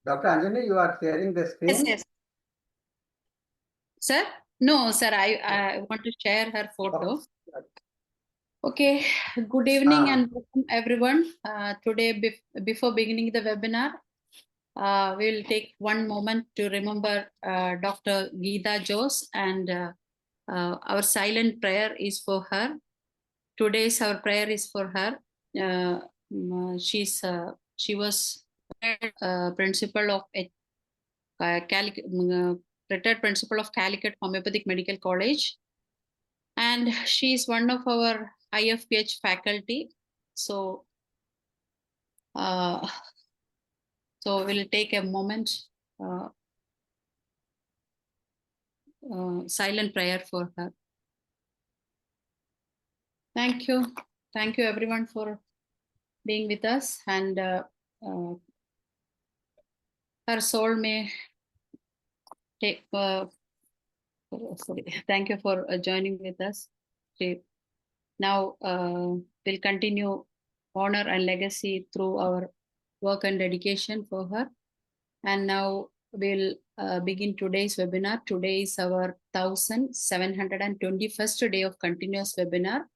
Dr. Anjani, you are sharing the screen? Yes, yes. Sir? No, sir, I want to share her photo. Okay, good evening and welcome everyone. Today, before beginning the webinar, we'll take one moment to remember Dr. Geeta Jose, and our silent prayer is for her. Today's our prayer is for her. She was principal of retired principal of Calicut Homeopathic Medical College, and she is one of our IFPH faculty. So, we'll take a moment, silent prayer for her. Thank you everyone for being with us, and her soul may take. Thank you for joining with us. Now we'll continue honor and legacy through our work and dedication for her. And now we'll begin today's webinar. Today is our 1721st day of continuous webinar.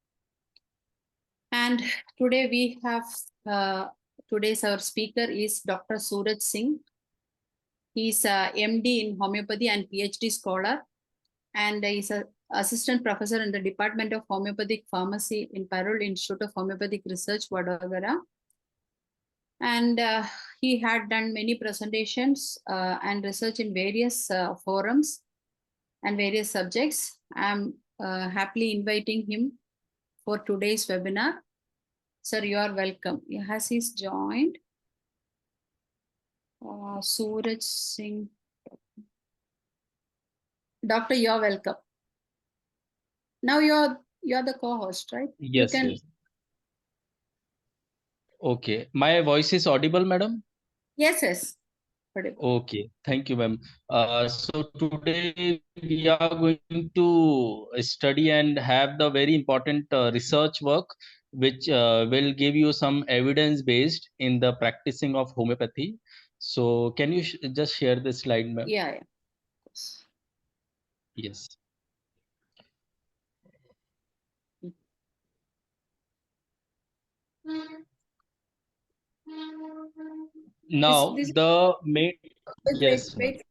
And today we have, today's our speaker is Dr. Suraj Singh. He's a MD in homeopathy and PhD scholar, and he's an assistant professor in the Department of Homeopathic Pharmacy in Parul Institute of Homeopathic Research, Vadodara. And he had done many presentations and research in various forums and various subjects. I'm happily inviting him for today's webinar. Sir, you are welcome. Has he joined? Suraj Singh. Doctor, you are welcome. Now you're the co-host, right? Yes, you can... yes. Okay. My voice is audible, madam? Yes, yes. Okay. Thank you, ma'am. So today we are going to study and have the very important research work, which will give you some evidence based in the practicing of homeopathy. So can you just share this slide, ma'am? Yeah, yeah. Of course. Yes. Now the main. Yes. Wait.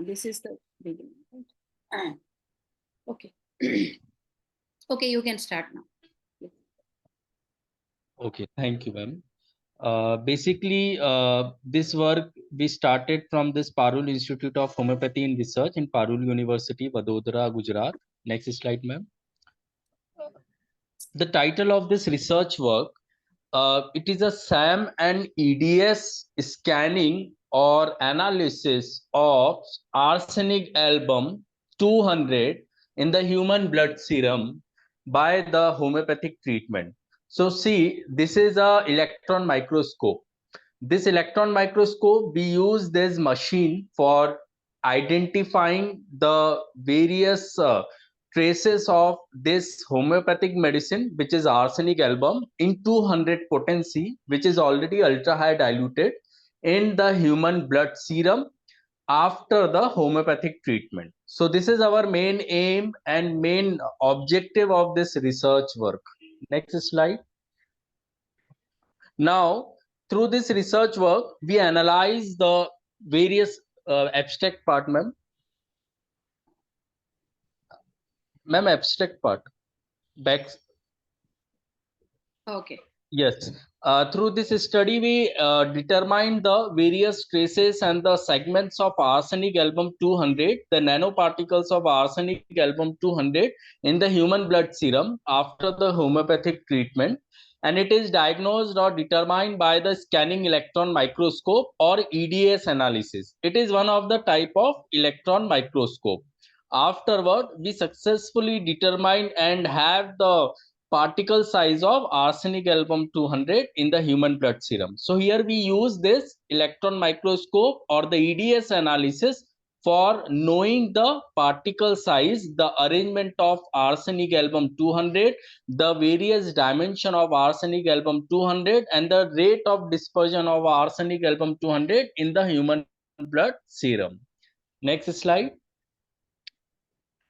This is the beginning. Right? Okay. Okay, you can start now. Okay, thank you, ma'am. Basically, this work we started from this Parul Institute of Homeopathy and Research in Parul University, Vadodara, Gujarat. Next slide, ma'am. The title of this research work, it is a SAM and EDS scanning or analysis of arsenic album 200 in the human blood serum by the homeopathic treatment. So see, this is a electron microscope. This electron microscope, we use this machine for identifying the various traces of this homeopathic medicine, which is arsenic album in 200 potency, which is already ultra high diluted in the human blood serum after the homeopathic treatment. So this is our main aim and main objective of this research work. Next slide. Now, through this research work, we analyze the various abstract part, ma'am. Ma'am, abstract part. Back. Okay. Yes. Through this study, we determined the various traces and the segments of arsenic album 200, the nanoparticles of arsenic album 200 in the human blood serum after the homeopathic treatment. And it is diagnosed or determined by the scanning electron microscope or EDS analysis. It is one of the type of electron microscope. Afterward, we successfully determined and have the particle size of arsenic album 200 in the human blood serum. So here we use this electron microscope or the EDS analysis for knowing the particle size, the arrangement of arsenic album 200, the various dimension of arsenic album 200, and the rate of dispersion of arsenic album 200 in the human blood serum. Next slide.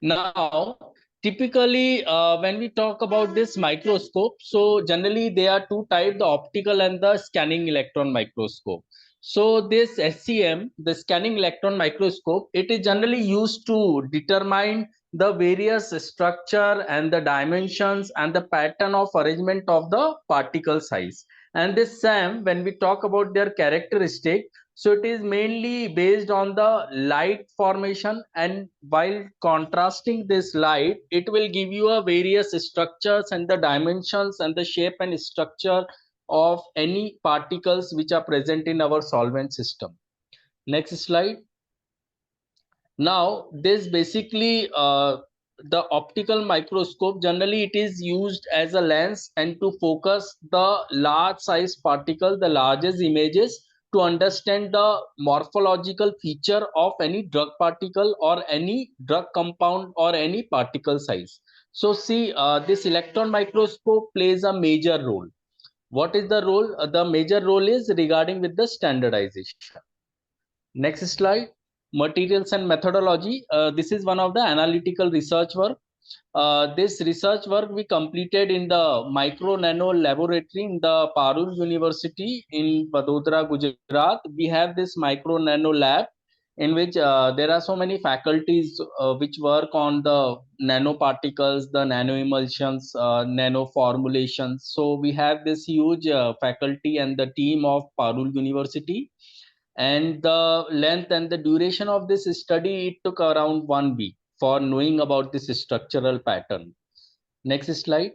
Now, typically, when we talk about this microscope, so generally there are two types, the optical and the scanning electron microscope. So this SEM, the scanning electron microscope, it is generally used to determine the various structure and the dimensions and the pattern of arrangement of the particle size. And this SEM, when we talk about their characteristic, so it is mainly based on the light formation, and while contrasting this light, it will give you a various structures and the dimensions and the shape and structure of any particles which are present in our solvent system. Next slide. Now, this basically the optical microscope, generally it is used as a lens and to focus the large size particle, the largest images, to understand the morphological feature of any drug particle or any drug compound or any particle size. So see, this electron microscope plays a major role. What is the role? The major role is regarding with the standardization. Next slide. Materials and methodology. This is one of the analytical research work. This research work we completed in the micro nano laboratory in the Parul University in Vadodara, Gujarat. We have this micro nano lab in which there are so many faculties which work on the nanoparticles, the nano emulsions, nano formulations. So we have this huge faculty and the team of Parul University, and the length and the duration of this study, it took around 1 week for knowing about this structural pattern. Next slide.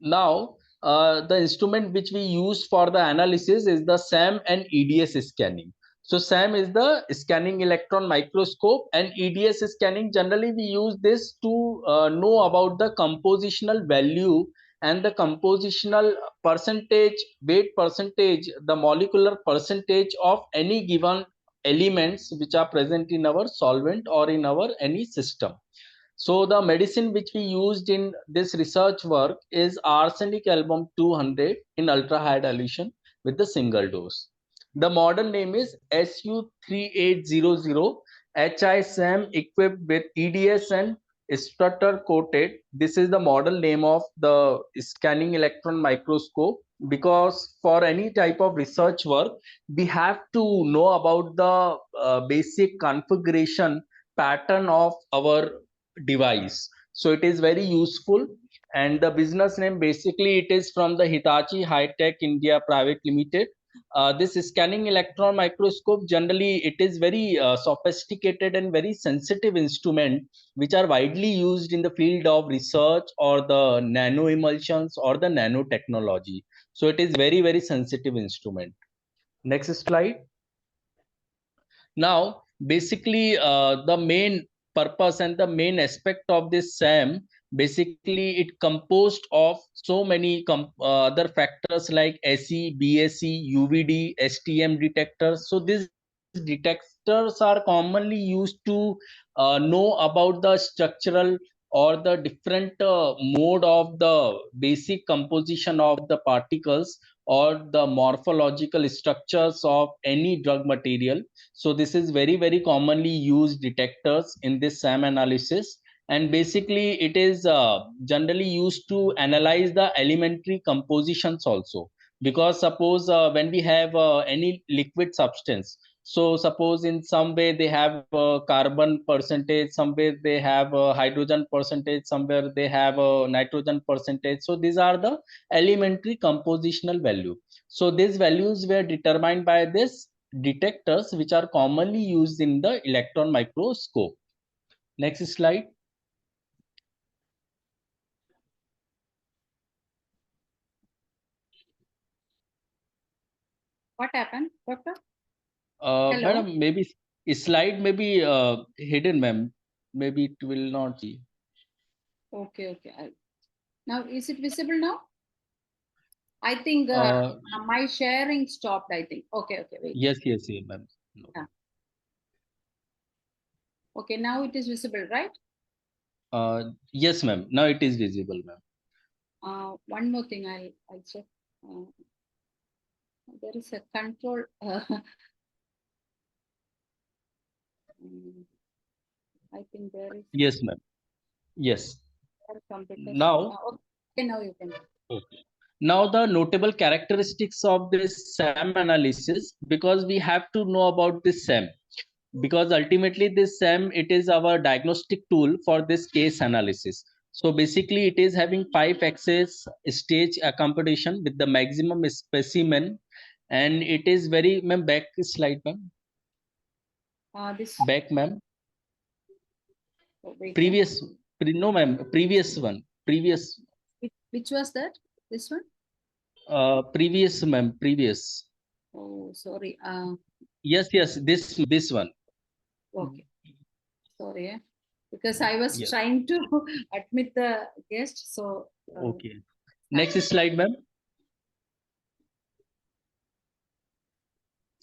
Now, the instrument which we use for the analysis is the SAM and EDS scanning. So SAM is the scanning electron microscope, and EDS scanning, generally we use this to know about the compositional value and the compositional percentage, weight percentage, the molecular percentage of any given elements which are present in our solvent or in our any system. So the medicine which we used in this research work is arsenic album 200 in ultra high dilution with the single dose. The model name is SU3800 HISM equipped with EDS and structure coated. This is the model name of the scanning electron microscope, because for any type of research work we have to know about the basic configuration pattern of our device. So it is very useful, and the business name basically it is from the Hitachi High Tech India Private Limited. This scanning electron microscope, generally it is very sophisticated and very sensitive instrument which are widely used in the field of research or the nano emulsions or the nanotechnology. So it is very sensitive instrument. Next slide. Now, basically, the main purpose and the main aspect of this SAM, basically it composed of so many other factors like SE, BSE, UVD, STM detectors. So these detectors are commonly used to know about the structural or the different mode of the basic composition of the particles or the morphological structures of any drug material. So this is very commonly used detectors in this SAM analysis, and basically it is generally used to analyze the elementary compositions also. Because suppose when we have any liquid substance, so suppose in some way they have carbon percentage, somewhere they have a hydrogen percentage, somewhere they have a nitrogen percentage. So these are the elementary compositional value. So these values were determined by this detectors which are commonly used in the electron microscope. Next slide. What happened, doctor? Hello? Madam, maybe slide may be hidden, ma'am. Maybe it will not see. Okay. Now, is it visible now? I think my sharing stopped, I think. Okay, wait. Yes, ma'am. Okay, now it is visible, right? Yes, ma'am. Now it is visible, ma'am. One more thing, I'll check. There is a control. I think there is. Yes, ma'am. Yes. Computer. Now, okay, now you can. okay. Now the notable characteristics of this SAM analysis, because we have to know about this SAM, because ultimately this SAM, it is our diagnostic tool for this case analysis. So basically it is having 5 axis stage accommodation with the maximum specimen, and it is very, ma'am, back slide, ma'am. This Back, ma'am. wait, Previous, no, ma'am, previous one, previous. which was that? This one? Previous, ma'am, previous. Oh, sorry. Yes, this one. Okay. Sorry, because I was Yes. trying to admit the guest. So. Okay. Next slide, ma'am.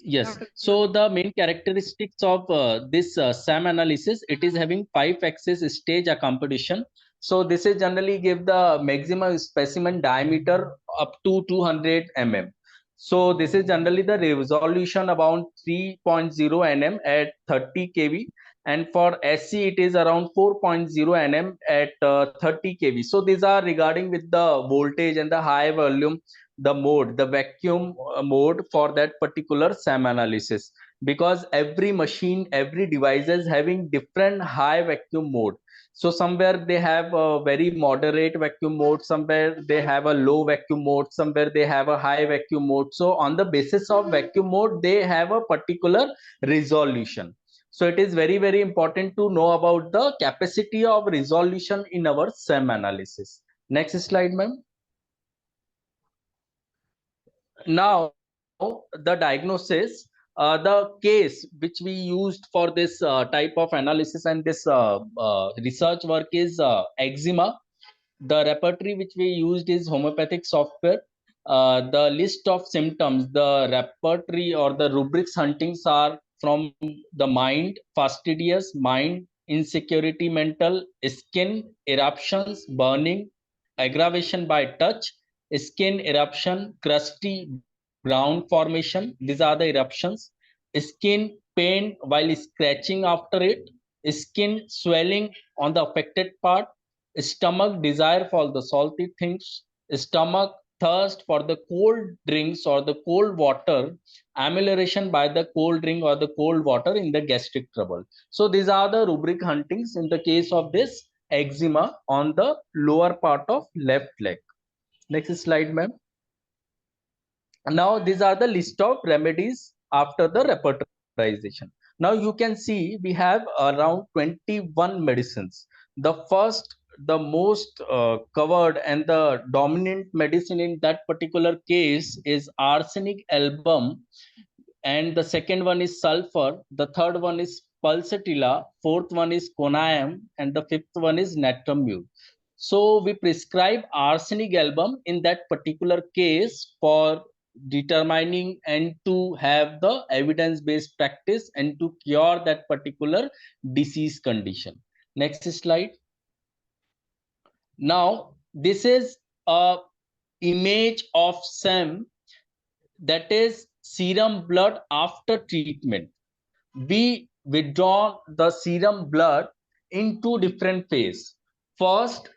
Yes. So the main characteristics of this SAM analysis, it is having 5 axis stage accommodation. So this is generally give the maximum specimen diameter up to 200 mm. So this is generally the resolution about 3.0 nm at 30 kV, and for SC it is around 4.0 nm at 30 kV. So these are regarding with the voltage and the high volume, the mode, the vacuum mode for that particular SAM analysis, because every machine, every device is having different high vacuum mode. So somewhere they have a very moderate vacuum mode, somewhere they have a low vacuum mode, somewhere they have a high vacuum mode. So on the basis of vacuum mode, they have a particular resolution. So it is very, very important to know about the capacity of resolution in our SAM analysis. Next slide, ma'am. Now the diagnosis, the case which we used for this type of analysis and this research work is eczema. The repertory which we used is homeopathic software. The list of symptoms, the repertory or the rubrics huntings are from the mind, fastidious, mind, insecurity, mental, skin, eruptions, burning, aggravation by touch, skin eruption, crusty brown formation. These are the eruptions. Skin pain while scratching after it, skin swelling on the affected part, stomach desire for the salty things, stomach thirst for the cold drinks or the cold water, amelioration by the cold drink or the cold water in the gastric trouble. So these are the rubric huntings in the case of this eczema on the lower part of left leg. Next slide, ma'am. Now these are the list of remedies after the repertorization. Now you can see we have around 21 medicines. The first, the most covered and the dominant medicine in that particular case is arsenic album, and the second one is sulfur, the third one is pulsatilla, fourth one is conium, and the fifth one is natramune. So we prescribe arsenic album in that particular case for determining and to have the evidence-based practice and to cure that particular disease condition. Next slide. Now this is a image of SAM, that is serum blood after treatment. We withdraw the serum blood in two different phases. First,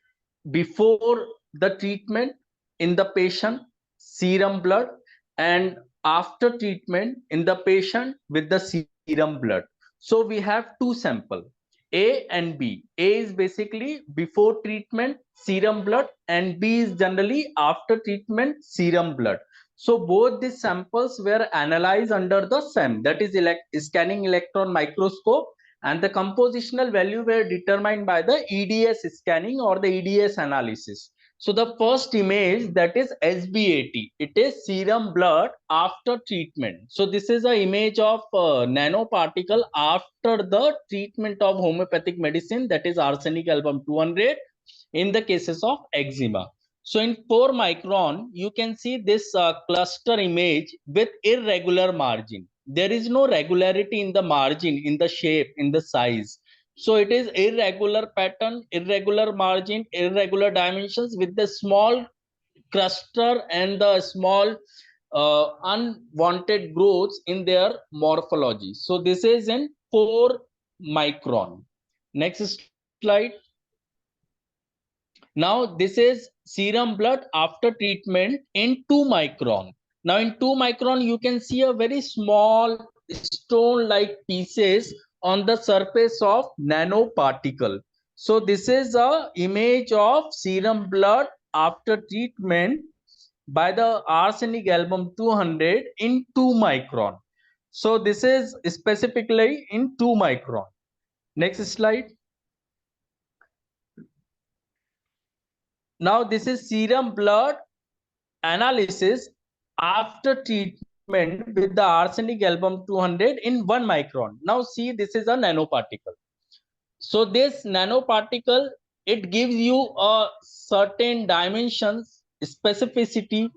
before the treatment in the patient, serum blood, and after treatment in the patient with the serum blood. So we have two samples, A and B. A is basically before treatment serum blood, and B is generally after treatment serum blood. So both these samples were analyzed under the SEM, that is scanning electron microscope, and the compositional value were determined by the EDS scanning or the EDS analysis. So the first image, that is SBAT, it is serum blood after treatment. So this is an image of nanoparticle after the treatment of homeopathic medicine, that is arsenic album 200 in the cases of eczema. So in 4 micron, you can see this cluster image with irregular margin. there is no regularity in the margin, in the shape, in the size. So it is irregular pattern, irregular margin, irregular dimensions with the small cluster and the small unwanted growths in their morphology. So this is in 4 micron. Next slide. Now this is serum blood after treatment in 2 micron. Now in 2 micron, you can see a very small stone-like pieces on the surface of nanoparticle. So this is a image of serum blood after treatment by the arsenic album 200 in 2 micron. So this is specifically in 2 micron. Next slide. Now this is serum blood analysis after treatment with the arsenic album 200 in 1 micron. Now see, this is a nanoparticle. So this nanoparticle, it gives you a certain dimensions, specificity,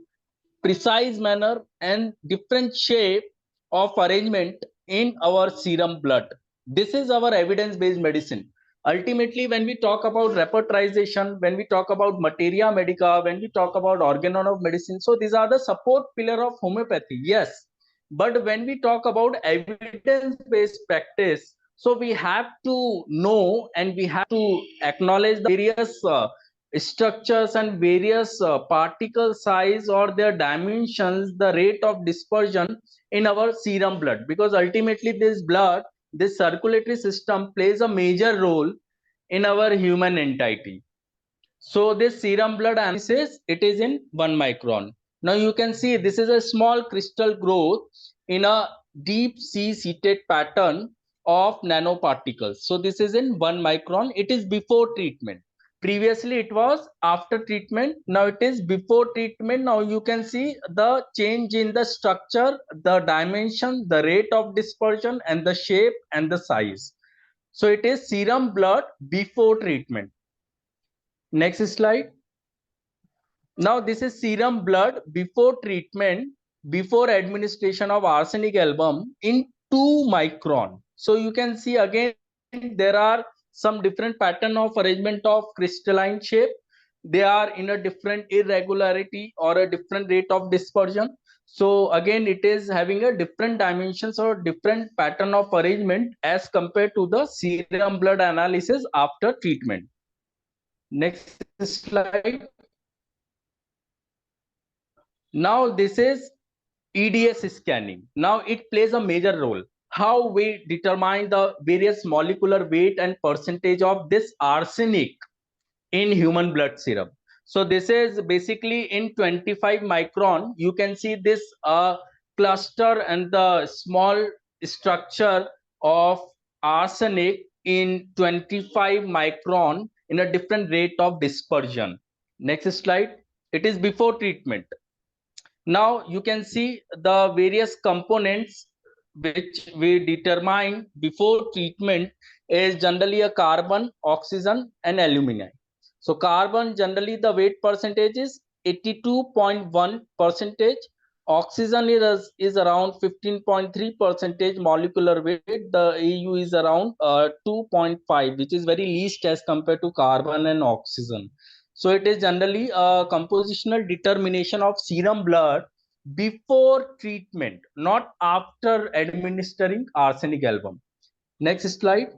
precise manner and different shape of arrangement in our serum blood. This is our evidence-based medicine. Ultimately, when we talk about repertorization, when we talk about materia medica, when we talk about organon of medicine, so these are the support pillar of homeopathy, yes. But when we talk about evidence-based practice, so we have to know and we have to acknowledge the various structures and various particle size or their dimensions, the rate of dispersion in our serum blood, because ultimately this blood, this circulatory system plays a major role in our human entity. So this serum blood analysis, it is in 1 micron. Now you can see this is a small crystal growth in a deep sea seated pattern of nanoparticles. So this is in 1 micron. It is before treatment. Previously it was after treatment. Now it is before treatment. Now you can see the change in the structure, the dimension, the rate of dispersion and the shape and the size. So it is serum blood before treatment. Next slide. Now this is serum blood before treatment, before administration of arsenic album in 2 micron. So you can see again there are some different pattern of arrangement of crystalline shape. They are in a different irregularity or a different rate of dispersion. So again it is having a different dimensions or different pattern of arrangement as compared to the serum blood analysis after treatment. Next slide. Now this is EDS scanning. Now it plays a major role. How we determine the various molecular weight and percentage of this arsenic in human blood serum. So this is basically in 25 micron. You can see this cluster and the small structure of arsenic in 25 micron in a different rate of dispersion. Next slide. It is before treatment. Now you can see the various components which we determine before treatment is generally a carbon, oxygen and alumini. So carbon, generally the weight percentage is 82.1%. Oxygen is around 15.3% molecular weight. The AU is around 2.5, which is very least as compared to carbon and oxygen. So it is generally a compositional determination of serum blood before treatment, not after administering arsenic album. Next slide.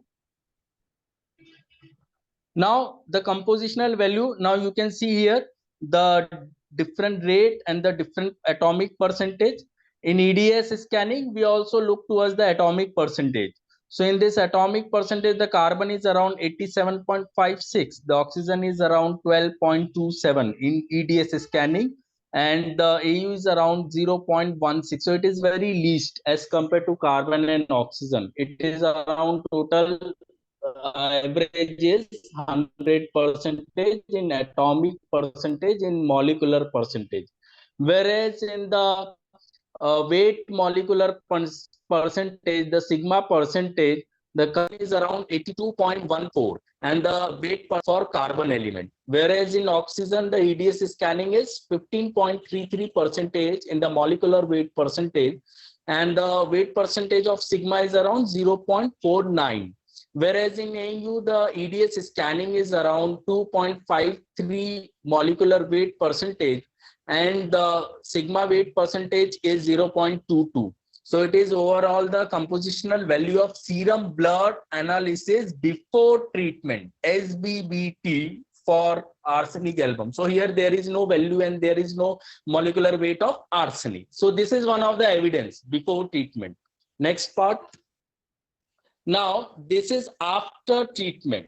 Now the compositional value, now you can see here the different rate and the different atomic percentage. In EDS scanning, we also look towards the atomic percentage. So in this atomic percentage, the carbon is around 87.56, the oxygen is around 12.27 in EDS scanning, and the AU is around 0.16. So it is very least as compared to carbon and oxygen. It is around total average is 100% in atomic percentage, in molecular percentage. Whereas in the weight molecular percentage, the sigma percentage, the carbon is around 82.14 and the weight for carbon element. Whereas in oxygen, the EDS scanning is 15.33% in the molecular weight percentage and the weight percentage of sigma is around 0.49. Whereas in AU, the EDS scanning is around 2.53 molecular weight percentage, and the sigma weight percentage is 0.22. So it is overall the compositional value of serum blood analysis before treatment, SBBT, for arsenic album. So here there is no value and there is no molecular weight of arsenic. So this is one of the evidence before treatment. Next part. Now this is after treatment.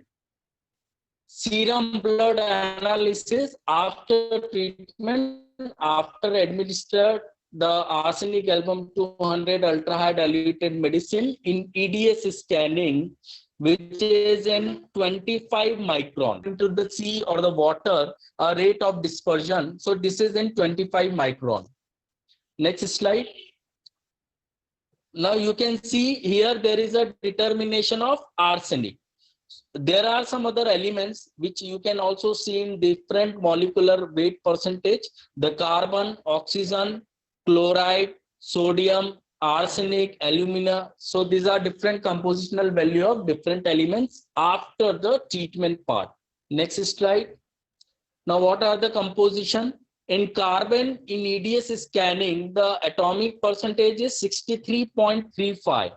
Serum blood analysis after treatment, after administered the arsenic album 200 ultra high diluted medicine in EDS scanning, which is in 25 micron into the sea or the water, a rate of dispersion. So this is in 25 micron. Next slide. Now you can see here there is a determination of arsenic. There are some other elements which you can also see in different molecular weight percentage: the carbon, oxygen, chloride, sodium, arsenic, alumina. So these are different compositional value of different elements after the treatment part. Next slide. Now what are the composition? In carbon, in EDS scanning, the atomic percentage is 63.35.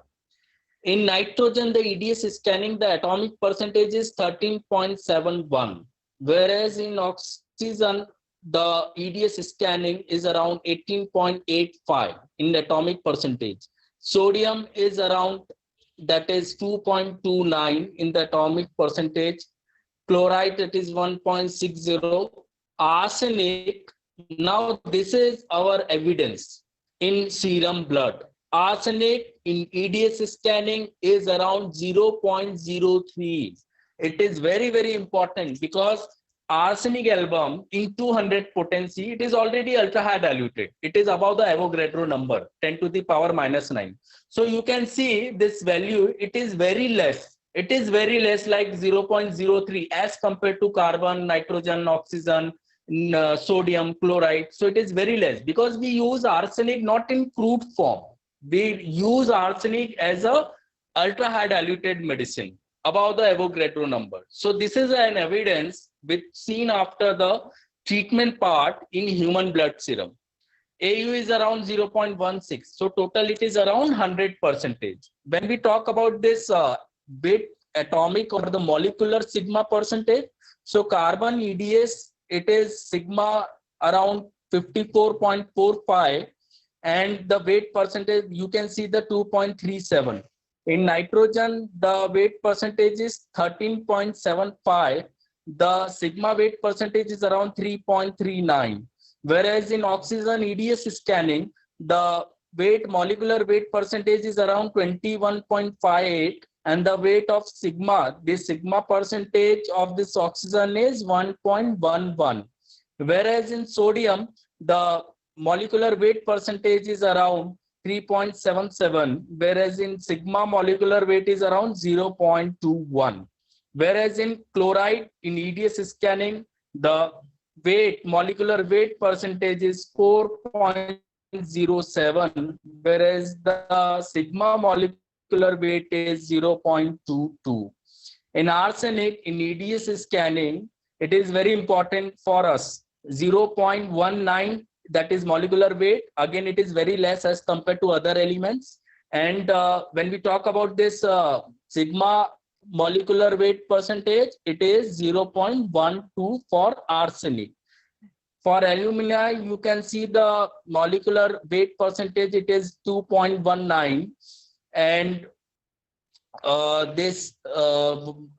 In nitrogen, the EDS scanning, the atomic percentage is 13.71. Whereas in oxygen, the EDS scanning is around 18.85 in atomic percentage. Sodium is around, that is 2.29 in the atomic percentage. Chloride, it is 1.60. Arsenic, now this is our evidence in serum blood. Arsenic in EDS scanning is around 0.03. It is very, very important because arsenic album in 200 potency, it is already ultra high diluted. It is above the Avogadro number, 10 to the power minus 9. So you can see this value, it is very less. It is very less, like 0.03 as compared to carbon, nitrogen, oxygen, sodium, chloride. So it is very less because we use arsenic not in crude form. We use arsenic as a ultra high diluted medicine above the Avogadro number. So this is an evidence which seen after the treatment part in human blood serum. AU is around 0.16. So total it is around 100%. When we talk about this bit atomic or the molecular sigma percentage, so carbon EDS, it is sigma around 54.45, and the weight percentage, you can see the 2.37. In nitrogen, the weight percentage is 13.75. The sigma weight percentage is around 3.39. Whereas in oxygen EDS scanning, the molecular weight percentage is around 21.58, and the weight of sigma, the sigma percentage of this oxygen is 1.11. Whereas in sodium, the molecular weight percentage is around 3.77, whereas in sigma molecular weight is around 0.21. Whereas in chloride, in EDS scanning, the molecular weight percentage is 4.07, whereas the sigma molecular weight is 0.22. In arsenic, in EDS scanning, it is very important for us, 0.19, that is molecular weight. Again, it is very less as compared to other elements. And when we talk about this sigma molecular weight percentage, it is 0.12 for arsenic. For alumina, you can see the molecular weight percentage, it is 2.19, and this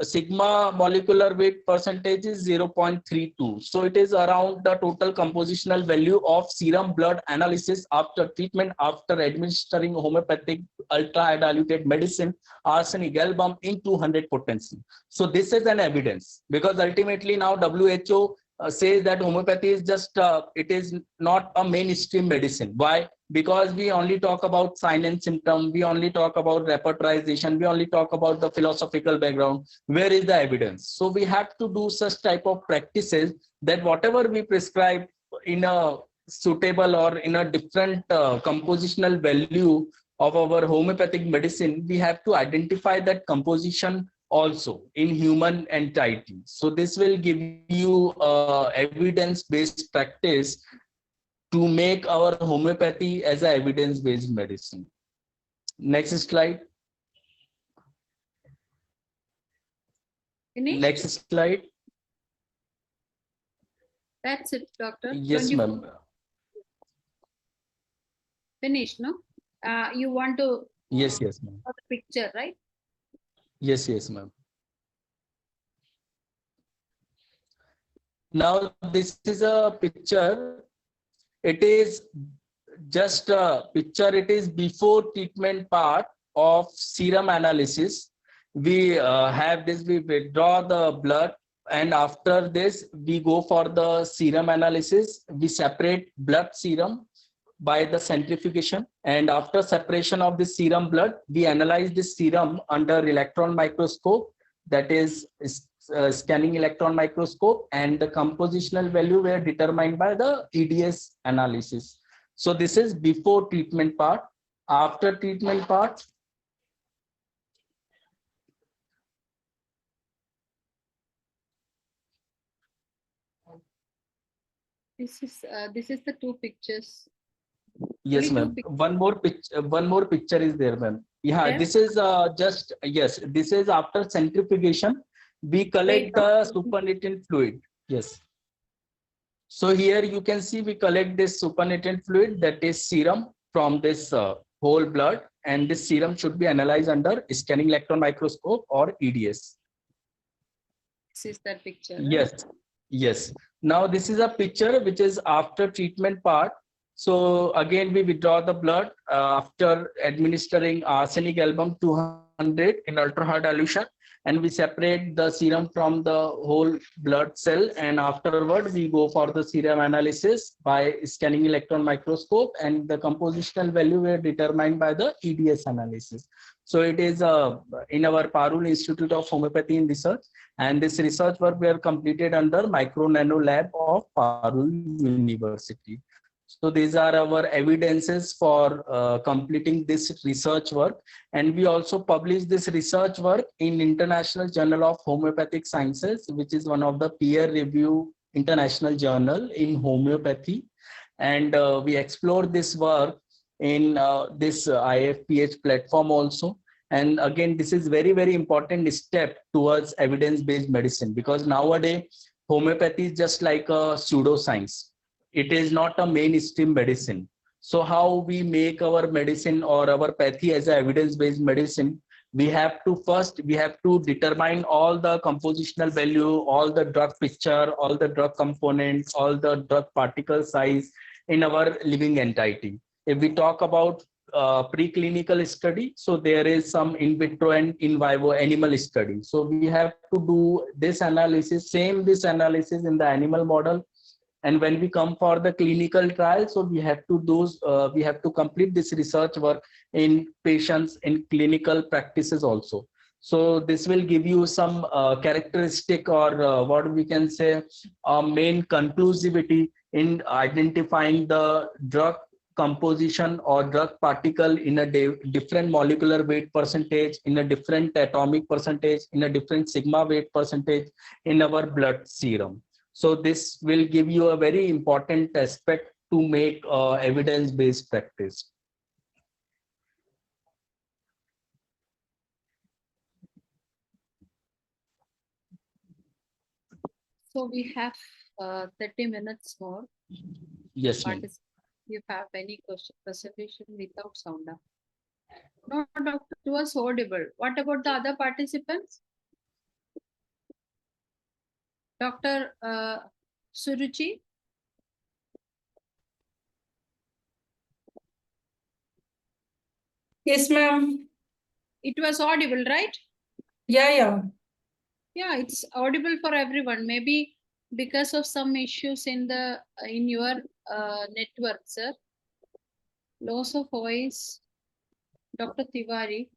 sigma molecular weight percentage is 0.32. So it is around the total compositional value of serum blood analysis after treatment, after administering homeopathic ultra high diluted medicine, arsenic album in 200 potency. So this is an evidence, because ultimately now WHO says that homeopathy is just, it is not a mainstream medicine. Why? Because we only talk about sign and symptom, we only talk about repertorization, we only talk about the philosophical background. Where is the evidence? So we have to do such type of practices that whatever we prescribe in a suitable or in a different compositional value of our homeopathic medicine, we have to identify that composition also in human entity. So this will give you evidence-based practice to make our homeopathy as a evidence-based medicine. Next slide. Finished? Next slide. That's it, doctor. Yes, 24 ma'am. Finished, no? You want to Yes, yes, ma'am. show the picture, right? Yes, yes, ma'am. Now this is a picture. It is just a picture. It is before treatment part of serum analysis. We have this. We withdraw the blood, and after this, we go for the serum analysis. We separate blood serum by the centrifugation, and after separation of the serum blood, we analyze this serum under electron microscope, that is scanning electron microscope, and the compositional value were determined by the EDS analysis. So this is before treatment part. After treatment part, This is the two pictures. yes, Only two ma'am. pictures. One more picture is there, ma'am. Yeah, Yeah. this is just, yes, this is after centrifugation. We collect Wait, the supernatant fluid. Yes. So here you can see we collect this supernatant fluid, that is serum, from this whole blood, and this serum should be analyzed under scanning electron microscope or EDS. This is that picture. Right? Yes, yes. Now this is a picture which is after treatment part. So again, we withdraw the blood after administering arsenic album 200 in ultra high dilution, and we separate the serum from the whole blood cell, and afterward we go for the serum analysis by scanning electron microscope, and the compositional value were determined by the EDS analysis. So it is in our Parul Institute of Homeopathy and Research, and this research work were completed under Micro Nano Lab of Parul University. So these are our evidences for completing this research work. And we also published this research work in International Journal of Homeopathic Sciences, which is one of the peer review international journal in homeopathy. And we explored this work in this IFPH platform also. And again, this is very, very important step towards evidence-based medicine, because nowadays homeopathy is just like a pseudoscience. It is not a mainstream medicine. So how we make our medicine or our pathy as a evidence-based medicine, we have to determine all the compositional value, all the drug picture, all the drug components, all the drug particle size in our living entity. If we talk about preclinical study, so there is some in vitro and in vivo animal study. So we have to do this analysis, this analysis in the animal model. And when we come for the clinical trial, so we have to complete this research work in patients in clinical practices also. So this will give you some characteristic, or what we can say, main conclusivity in identifying the drug composition or drug particle in a different molecular weight percentage, in a different atomic percentage, in a different sigma weight percentage in our blood serum. So this will give you a very important aspect to make evidence-based practice. So we have 30 minutes more. Yes, ma'am. If you have any question, presentation without sound. No, doctor, it was audible. What about the other participants? Dr. Suruchi? Yes, ma'am. It was audible, right? Yeah. Yeah, it's audible for everyone. Maybe because of some issues in your network, sir. Loss of voice. Dr. Tiwari.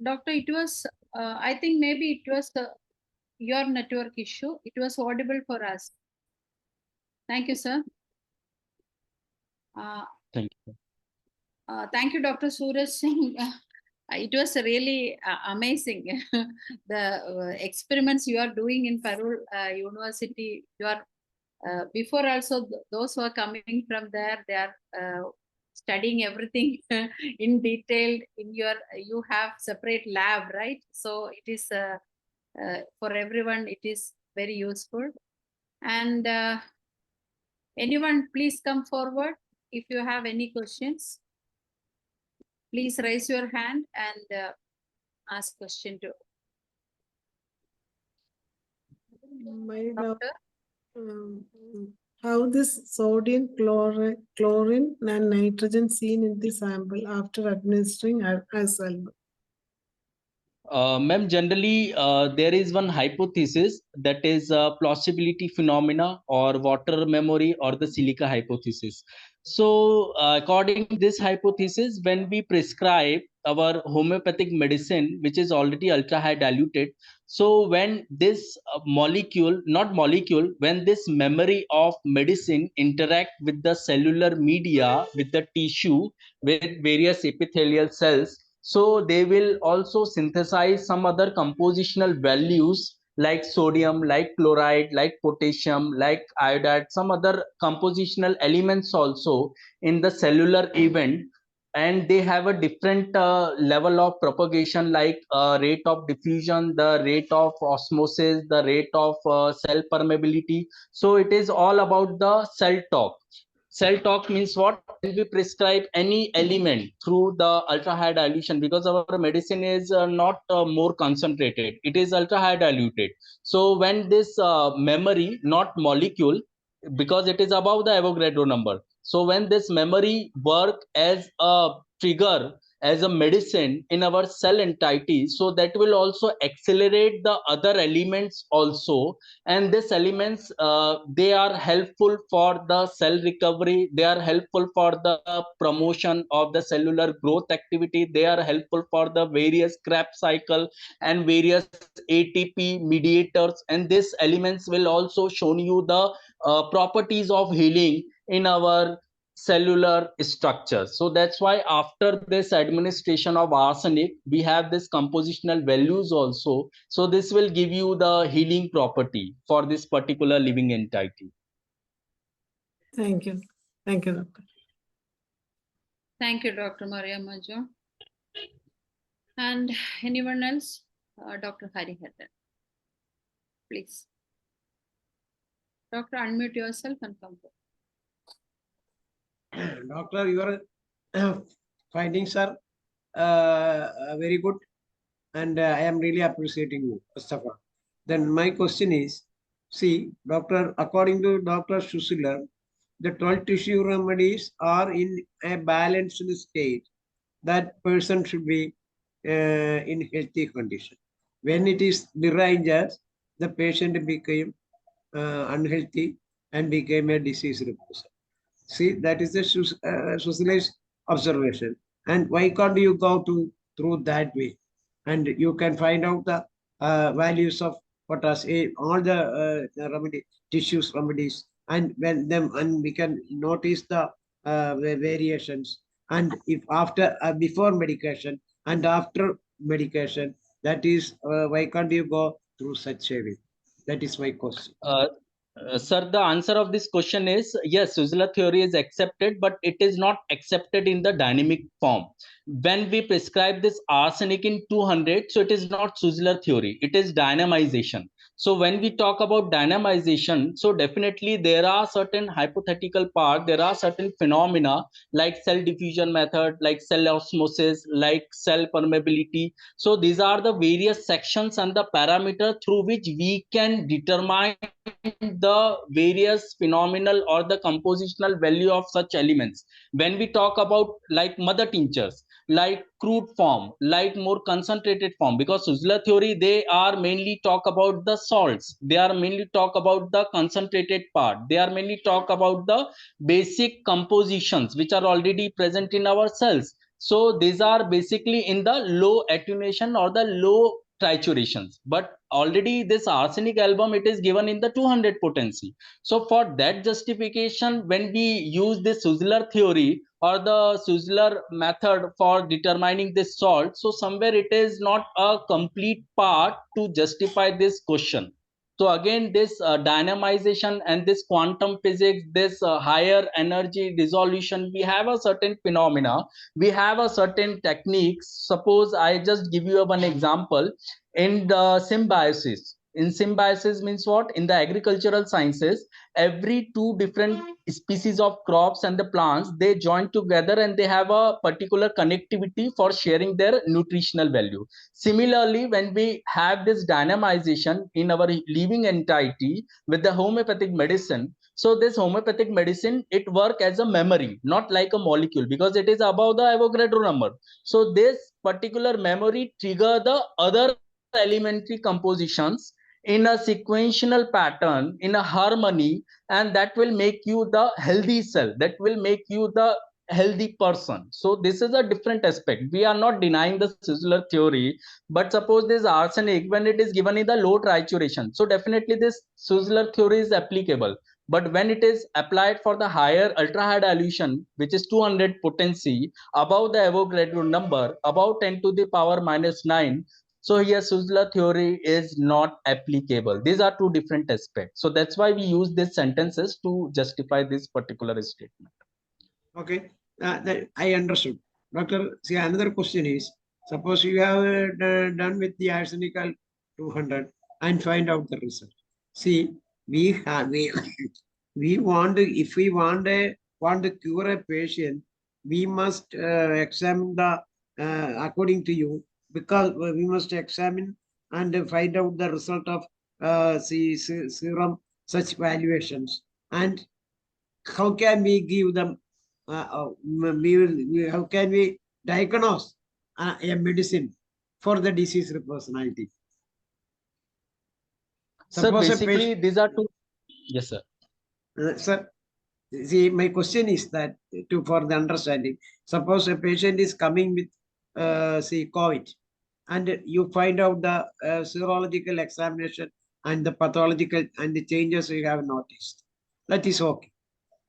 Doctor, it was, I think maybe it was your network issue. It was audible for us. Thank you, sir. Thank you. Thank you, Dr. Suraj Singh. It was really amazing. The experiments you are doing in Parul University, you are before also those who are coming from there, they are studying everything in detail. You have separate lab, right? So it is for everyone. It is very useful. And anyone, please come forward if you have any questions. Please raise your hand and ask question to My doubt, doctor. how this sodium chlorine and nitrogen seen in the sample after administering as well. Ma'am, generally, there is one hypothesis, that is plausibility phenomena or water memory or the silica hypothesis. So, according to this hypothesis, when we prescribe our homeopathic medicine, which is already ultra high diluted, so when this when this memory of medicine interact with the cellular media, with the tissue, with various epithelial cells, so they will also synthesize some other compositional values like sodium, like chloride, like potassium, like iodide, some other compositional elements also in the cellular event, and they have a different level of propagation, like rate of diffusion, the rate of osmosis, the rate of cell permeability. So it is all about the cell talk. Cell talk means what? When we prescribe any element through the ultra high dilution, because our medicine is not more concentrated, it is ultra high diluted. So when this memory, not molecule, because it is above the Avogadro number, so when this memory work as a trigger, as a medicine in our cell entity, so that will also accelerate the other elements also. And these elements, they are helpful for the cell recovery, they are helpful for the promotion of the cellular growth activity, they are helpful for the various Krebs cycle and various ATP mediators, and these elements will also show you the properties of healing in our cellular structure. So that's why after this administration of arsenic, we have this compositional values also. So this will give you the healing property for this particular living entity. Thank you. Thank you, doctor. Thank you, Dr. Maria Majo. And anyone else? Dr. Harihardhan, please. Doctor, unmute yourself and come forward. Doctor, your findings are very good, and I am really appreciating you, first of all. Then my question is, see, doctor, according to Dr. Schussler, the 12 tissue remedies are in a balanced state. That person should be in healthy condition. When it is deranged, the patient became unhealthy and became a diseased person. See, that is the Schussler's observation. And why can't you go through that way? And you can find out the values of potassium, all the remedy, tissues remedies, and when them, and we can notice the variations. And if after, before medication and after medication, that is, why can't you go through such a way? That is my question. Sir, the answer of this question is yes, Schussler theory is accepted, but it is not accepted in the dynamic form. When we prescribe this arsenic in 200, so it is not Schussler theory, it is dynamization. So when we talk about dynamization, so definitely there are certain hypothetical part, there are certain phenomena like cell diffusion method, like cell osmosis, like cell permeability. So these are the various sections and the parameter through which we can determine the various phenomenal or the compositional value of such elements. When we talk about like mother tinctures, like crude form, like more concentrated form, because Schussler theory, they are mainly talk about the salts, they are mainly talk about the concentrated part, they are mainly talk about the basic compositions which are already present in our cells. So these are basically in the low attenuation or the low triturations, but already this arsenic album, it is given in the 200 potency. So for that justification, when we use this Sussler theory or the Sussler method for determining this salt, so somewhere it is not a complete part to justify this question. So again, this dynamization and this quantum physics, this higher energy resolution, we have a certain phenomena, we have a certain techniques. Suppose I just give you one example in the symbiosis. In symbiosis means what? In the agricultural sciences, every two different species of crops and the plants, they join together and they have a particular connectivity for sharing their nutritional value. Similarly, when we have this dynamization in our living entity with the homeopathic medicine, so this homeopathic medicine, it work as a memory, not like a molecule, because it is above the Avogadro number. So this particular memory trigger the other elementary compositions in a sequential pattern, in a harmony, and that will make you the healthy cell, that will make you the healthy person. So this is a different aspect. We are not denying the Sussler theory, but suppose this arsenic, when it is given in the low trituration, so definitely this Sussler theory is applicable. But when it is applied for the higher ultra high dilution, which is 200 potency, above the Avogadro number, above 10 to the power minus 9, so here Sussler theory is not applicable. These are two different aspects. So that's why we use these sentences to justify this particular statement. Okay, I understood. Doctor, see, another question is, suppose you have done with the arsenical 200 and find out the result. See, we want to, if we want to cure a patient, we must examine the, according to you, because we must examine and find out the result of serum, such valuations. And how can we give them, how can we diagnose a medicine for the disease personality? So Suppose a basically, patient, these are two. Yes, sir. sir, see, my question is that for the understanding, suppose a patient is coming with, say, COVID, and you find out the serological examination and the pathological and the changes you have noticed. That is okay.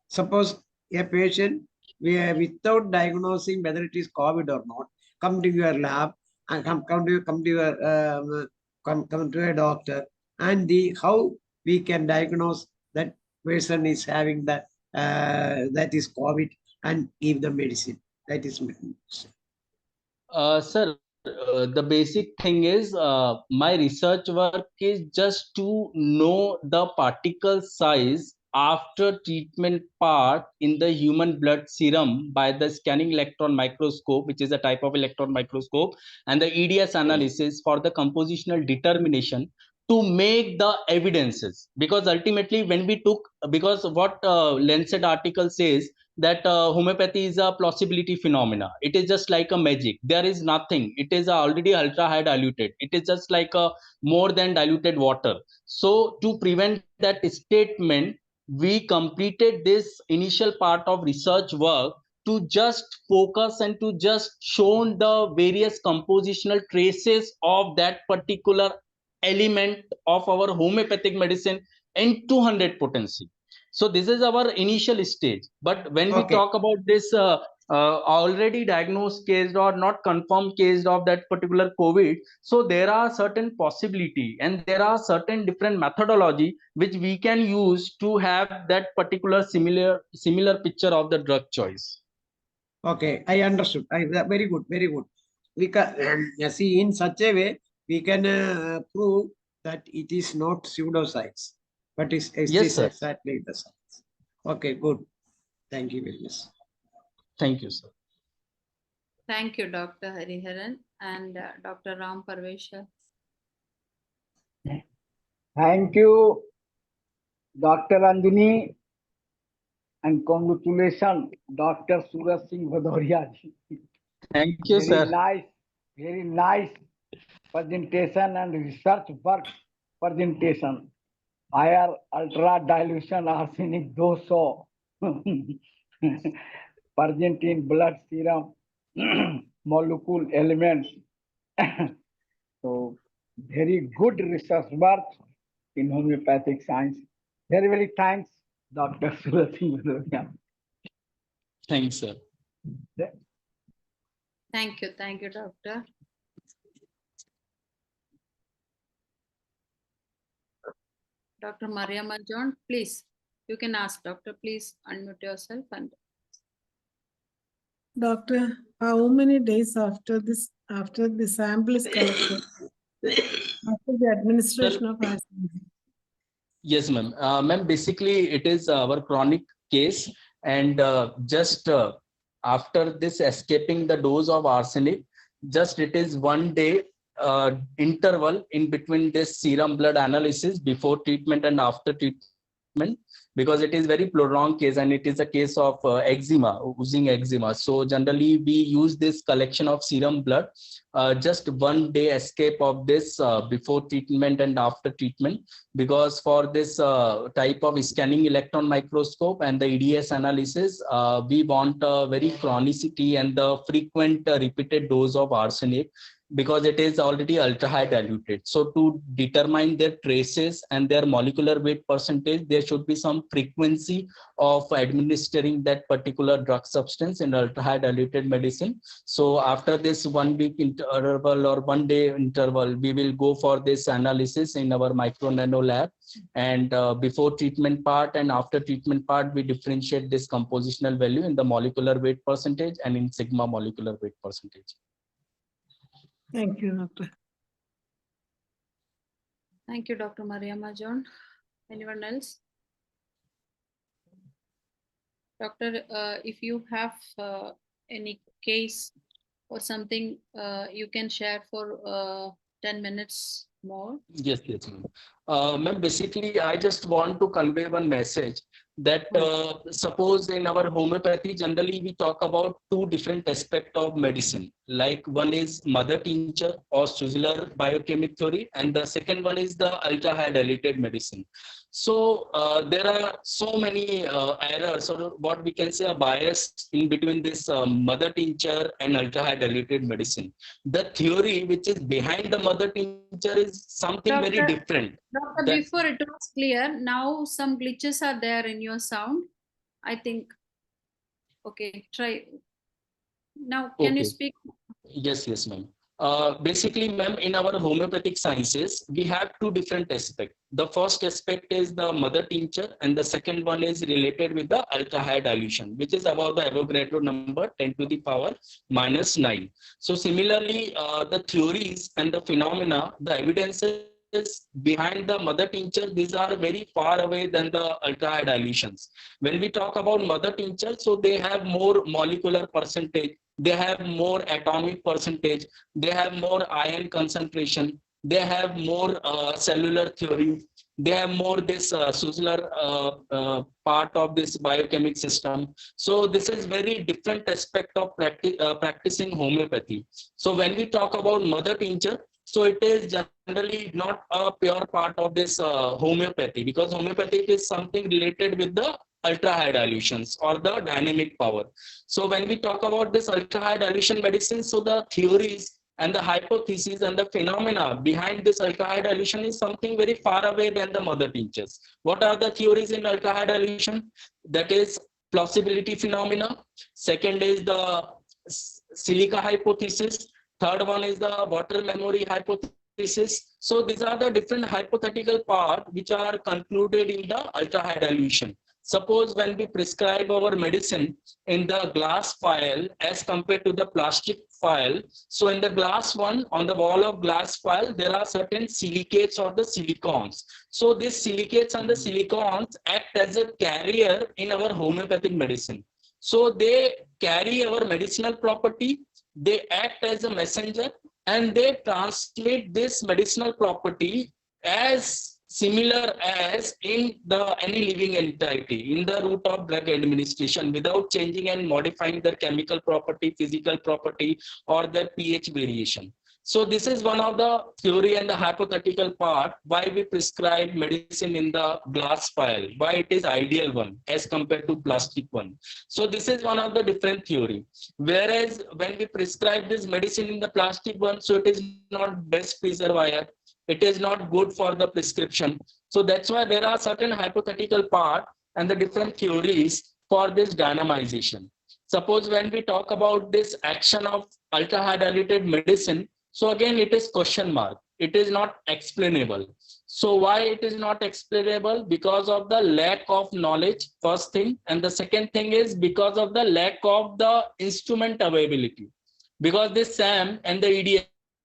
Suppose a patient, without diagnosing whether it is COVID or not, come to your lab and come to a doctor, and how we can diagnose that person is having that that is COVID and give the medicine. That is my question. Sir, the basic thing is my research work is just to know the particle size after treatment part in the human blood serum by the scanning electron microscope, which is a type of electron microscope, and the EDS analysis for the compositional determination to make the evidences. Because ultimately when we took, because what Lancet article says, that homeopathy is a plausibility phenomena. It is just like a magic. There is nothing. It is already ultra high diluted. It is just like a more than diluted water. So to prevent that statement, we completed this initial part of research work to just focus and to just show the various compositional traces of that particular element of our homeopathic medicine in 200 potency. So this is our initial stage. But when we Okay. talk about this already diagnosed case or not confirmed case of that particular COVID, so there are certain possibility and there are certain different methodology which we can use to have that particular similar picture of the drug choice. Okay, I understood. Very good, very good. We can see in such a way we can prove that it is not pseudoscience, but it Yes, is sir. exactly the science. Okay, good. Thank you very much. Thank you, sir. Thank you, Dr. Hariharan and Dr. Ram Parvesha. Thank you, Dr. Anjani, and congratulations, Dr. Suraj Singh Bhadoria. Thank you, sir. Very nice presentation and research work presentation. Higher ultra dilution arsenic 200 present in blood serum molecule elements. So very good research work in homeopathic science. Very, very thanks, Dr. Suraj Singh Bhadoria. Thanks, sir. Thank you, doctor. Dr. Mariama John, please, you can ask doctor, please unmute yourself. And Doctor, how many days after the sample is collected, after the administration of arsenic? Yes, ma'am. Ma'am, basically it is our chronic case, and just after this escaping the dose of arsenic, just it is 1 day interval in between this serum blood analysis before treatment and after treatment, because it is very prolonged case and it is a case of eczema, oozing eczema. So generally we use this collection of serum blood, just 1 day escape of this before treatment and after treatment, because for this type of scanning electron microscope and the EDS analysis, we want very chronicity and the frequent repeated dose of arsenic, because it is already ultra high diluted. So to determine their traces and their molecular weight percentage, there should be some frequency of administering that particular drug substance in ultra high diluted medicine. So after this 1 week interval or 1 day interval, we will go for this analysis in our micro nano lab. And before treatment part and after treatment part, we differentiate this compositional value in the molecular weight percentage and in sigma molecular weight percentage. Thank you, doctor. thank you, Dr. Mariama John. Anyone else? Doctor, if you have any case or something, you can share for 10 minutes more. Yes, ma'am. Ma'am, basically, I just want to convey one message that suppose in our homeopathy, generally we talk about two different aspects of medicine. Like one is mother tincture or Schussler biochemic theory, and the second one is the ultra high diluted medicine. So there are so many errors, or what we can say a bias in between this mother tincture and ultra high diluted medicine. The theory which is behind the mother tincture is something very Doctor, different. Doctor, before it was clear, now some glitches are there in your sound. I think, okay, try. Now, can you speak? Yes, ma'am. Basically, ma'am, in our homeopathic sciences, we have two different aspects. The first aspect is the mother tincture, and the second one is related with the ultra high dilution, which is about the Avogadro number 10 to the power -9. So similarly, the theories and the phenomena, the evidences behind the mother tincture, these are very far away than the ultra high dilutions. When we talk about mother tincture, so they have more molecular percentage, they have more atomic percentage, they have more ion concentration, they have more cellular theory, they have more this Schussler part of this biochemic system. So this is very different aspect of practicing homeopathy. So when we talk about mother tincture, so it is generally not a pure part of this homeopathy, because homeopathy is something related with the ultra high dilutions or the dynamic power. So when we talk about this ultra high dilution medicine, so the theories and the hypotheses and the phenomena behind this ultra high dilution is something very far away than the mother tinctures. What are the theories in ultra high dilution? That is plausibility phenomena. Second is the silica hypothesis. Third one is the water memory hypothesis. So these are the different hypothetical parts which are concluded in the ultra high dilution. Suppose when we prescribe our medicine in the glass vial as compared to the plastic vial, so in the glass one, on the wall of glass vial, there are certain silicates or the silicons. So these silicates and the silicons act as a carrier in our homeopathic medicine. So they carry our medicinal property, they act as a messenger, and they translate this medicinal property as similar as in the any living entity in the route of drug administration without changing and modifying their chemical property, physical property, or their pH variation. So this is one of the theory and the hypothetical part why we prescribe medicine in the glass vial, why it is ideal one as compared to plastic one. So this is one of the different theory. Whereas when we prescribe this medicine in the plastic one, so it is not best preservator, it is not good for the prescription. So that's why there are certain hypothetical part and the different theories for this dynamization. Suppose when we talk about this action of ultra high diluted medicine, so again it is question mark. It is not explainable. So why it is not explainable? Because of the lack of knowledge, first thing, and the second thing is because of the lack of the instrument availability. Because this SAM and the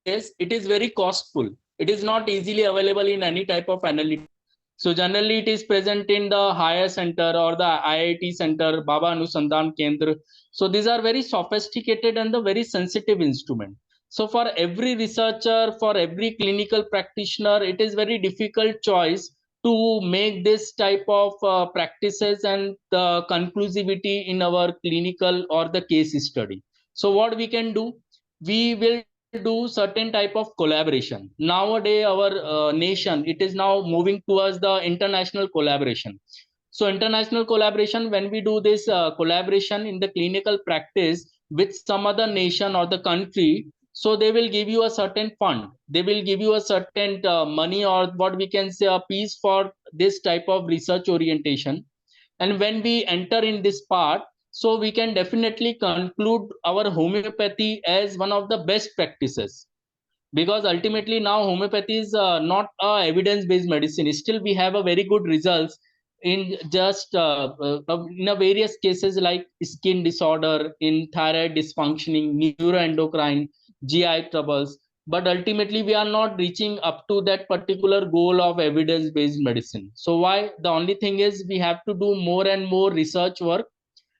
EDS, it is very costful. It is not easily available in any type of analytic. So generally it is present in the higher center or the IIT center, Baba Anusandhan Kendra. So these are very sophisticated and the very sensitive instrument. So for every researcher, for every clinical practitioner, it is very difficult choice to make this type of practices and the conclusivity in our clinical or the case study. So what we can do, we will do certain type of collaboration. Nowadays, our nation, it is now moving towards the international collaboration. So international collaboration, when we do this collaboration in the clinical practice with some other nation or the country, so they will give you a certain fund. They will give you a certain money or what we can say a piece for this type of research orientation. And when we enter in this part, so we can definitely conclude our homeopathy as one of the best practices, because ultimately now homeopathy is not a evidence based medicine. Still we have a very good results in just in a various cases like skin disorder, in thyroid dysfunctioning, neuroendocrine, GI troubles. But ultimately we are not reaching up to that particular goal of evidence based medicine. So why? The only thing is we have to do more and more research work.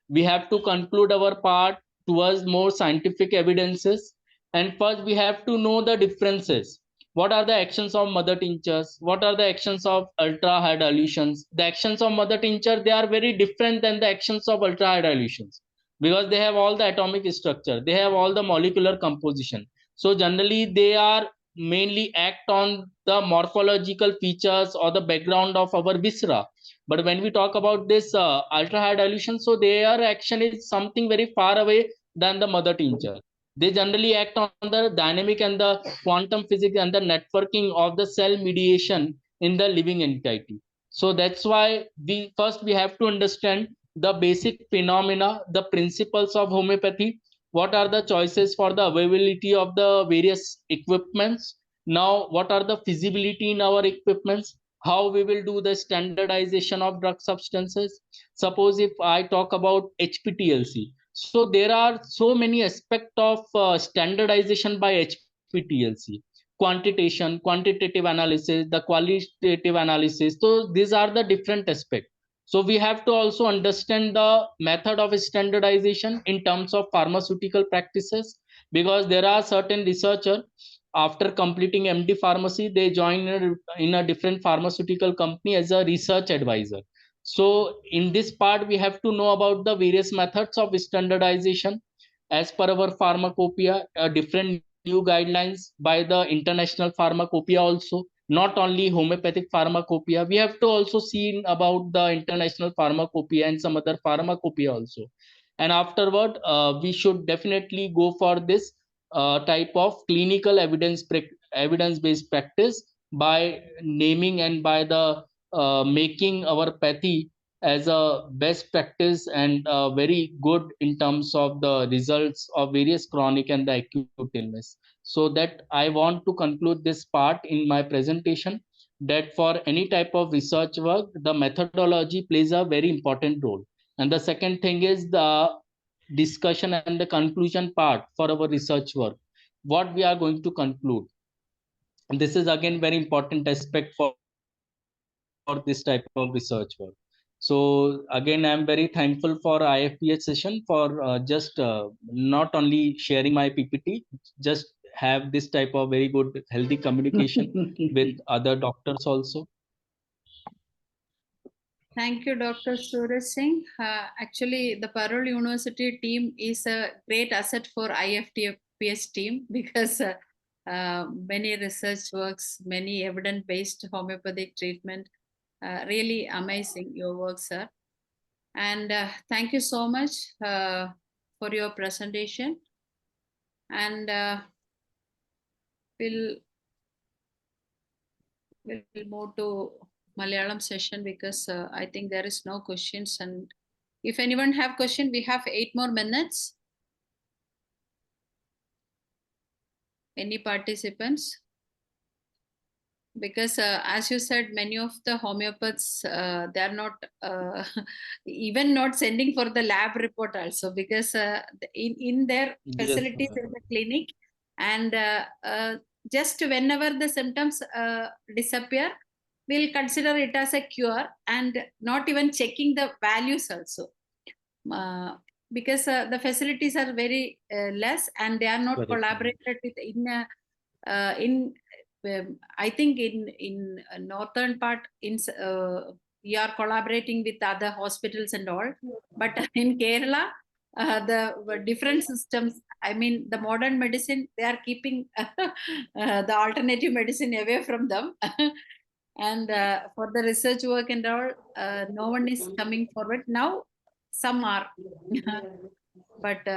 We have to conclude our part towards more scientific evidences. And first we have to know the differences. What are the actions of mother tinctures? What are the actions of ultra high dilutions? The actions of mother tincture, they are very different than the actions of ultra high dilutions, because they have all the atomic structure, they have all the molecular composition. So generally they are mainly act on the morphological features or the background of our viscera. But when we talk about this ultra high dilution, so their action is something very far away than the mother tincture. They generally act on the dynamic and the quantum physics and the networking of the cell mediation in the living entity. So that's why we have to understand the basic phenomena, the principles of homeopathy. What are the choices for the availability of the various equipments? Now, what are the feasibility in our equipments? How we will do the standardization of drug substances? Suppose if I talk about HPTLC, so there are so many aspects of standardization by HPTLC: quantitation, quantitative analysis, the qualitative analysis. So these are the different aspects. So we have to also understand the method of standardization in terms of pharmaceutical practices, because there are certain researchers after completing MD pharmacy, they join in a different pharmaceutical company as a research advisor. So in this part, we have to know about the various methods of standardization as per our pharmacopoeia, different new guidelines by the international pharmacopoeia also. Not only homeopathic pharmacopoeia, we have to also see about the international pharmacopoeia and some other pharmacopoeia also. And afterward, we should definitely go for this type of clinical evidence-based practice by naming and by the making our pathy as a best practice and very good in terms of the results of various chronic and the acute illness. So that I want to conclude this part in my presentation, that for any type of research work, the methodology plays a very important role. And the second thing is the discussion and the conclusion part for our research work. What we are going to conclude. And this is again very important aspect for this type of research work. So again, I'm very thankful for IFPH session for just not only sharing my PPT, just have this type of very good healthy communication with other doctors also. Thank you, Dr. Suraj Singh. Actually, the Parole University team is a great asset for IFPH team because many research works, many evidence-based homeopathic treatment, really amazing your work, sir. And thank you so much for your presentation. And we'll We'll move to Malayalam session because I think there is no questions. And if anyone have question, we have 8 more minutes. Any participants? Because as you said, many of the homeopaths, they are not even not sending for the lab report also, because in their Yes, facilities in the clinic, and just whenever the symptoms disappear, we'll consider it as a cure, and not even checking the values also. Because the facilities are very less, and they are not Correct. collaborated with in I think in northern part we are collaborating with other hospitals and all, but in Kerala the different systems. I mean, the modern medicine, they are keeping the alternative medicine away from them, and for the research work and all, no one is coming forward now. Some are, but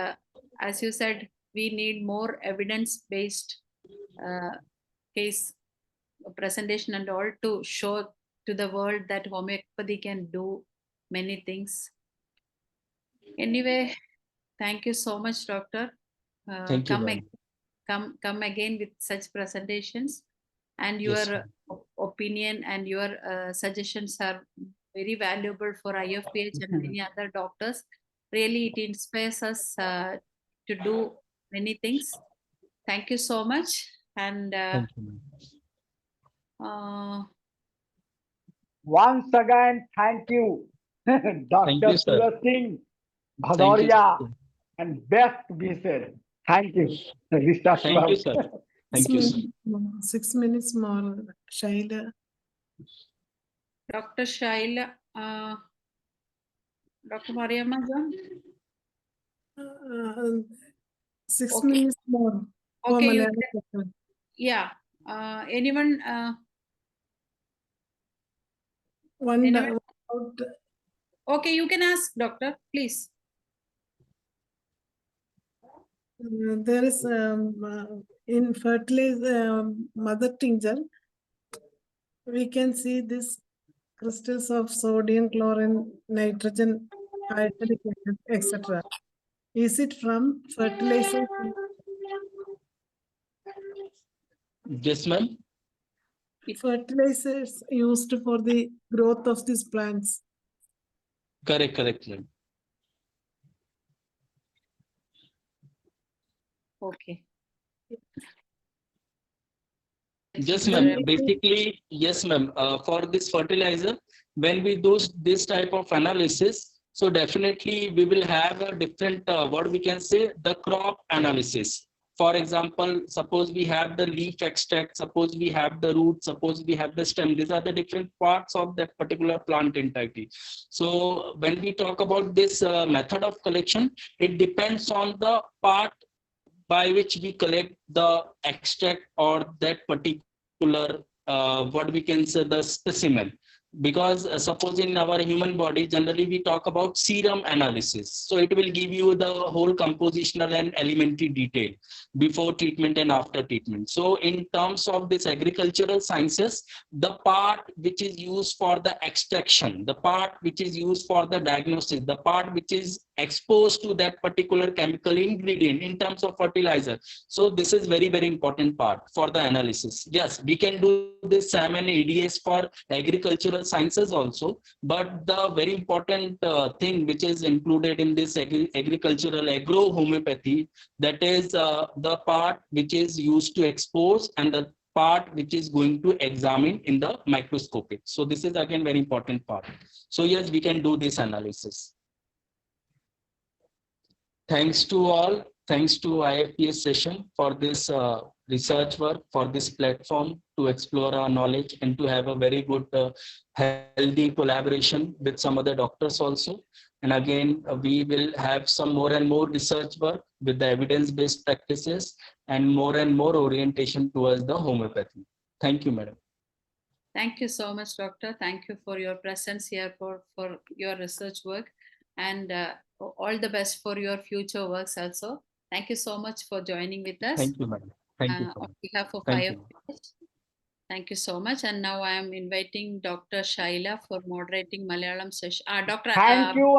as you said, we need more evidence-based case presentation and all to show to the world that homeopathy can do many things. Anyway, thank you so much, doctor. Thank you, ma'am. Come again with such presentations, and your Yes, ma'am. opinion and your suggestions are very valuable for IFPH and many other doctors. Really, it inspires us to do many things. Thank you so much. And Thank you, ma'am. Once again, thank you, Thank Dr. you, sir. Suraj Singh Thank you, Bhadoria, sir. and best wishes. Thank you, Mr. Thank you, Suraj. sir. Thank you, sir. 6 minutes more, Shaila. Dr. Shaila, Dr. Mariamma John. 6 Okay. minutes more. for Okay, you Malayalam can, session. yeah. Anyone? One Anyone? doubt. Okay, you can ask, doctor, please. There is in fertilizer mother tincture, we can see this crystals of sodium, chlorine, nitrogen, hydrogen, etc. Is it from fertilizer? Yes, ma'am. Fertilizers used for the growth of these plants. Correct, ma'am. Okay. Yes, Mr. ma'am. Basically, yes, ma'am. For this fertilizer, when we do this type of analysis, so definitely we will have a different, what we can say, the crop analysis. For example, suppose we have the leaf extract, suppose we have the root, suppose we have the stem. These are the different parts of that particular plant entirety. So when we talk about this method of collection, it depends on the part by which we collect the extract or that particular what we can say the specimen. Because suppose in our human body, generally we talk about serum analysis, so it will give you the whole compositional and elementary detail before treatment and after treatment. So in terms of this agricultural sciences, the part which is used for the extraction, the part which is used for the diagnosis, the part which is exposed to that particular chemical ingredient in terms of fertilizer, so this is very, very important part for the analysis. Yes, we can do this SAM and ADS for agricultural sciences also, but the very important thing which is included in this agricultural agro homeopathy, that is the part which is used to expose and the part which is going to examine in the microscopic. So this is again very important part. So yes, we can do this analysis. Thanks to all. Thanks to IFPH session for this research work, for this platform to explore our knowledge and to have a very good healthy collaboration with some other doctors also. And again, we will have some more and more research work with the evidence-based practices and more orientation towards the homeopathy. Thank you, madam. Thank you so much, doctor. Thank you for your presence here for your research work, and all the best for your future works also. Thank you so much for joining with us. Thank you, madam. Thank you so On much. behalf of Thank you. IFPH. Thank you so much. And now I am inviting Dr. Shaila for moderating Malayalam session. Dr. Thank you.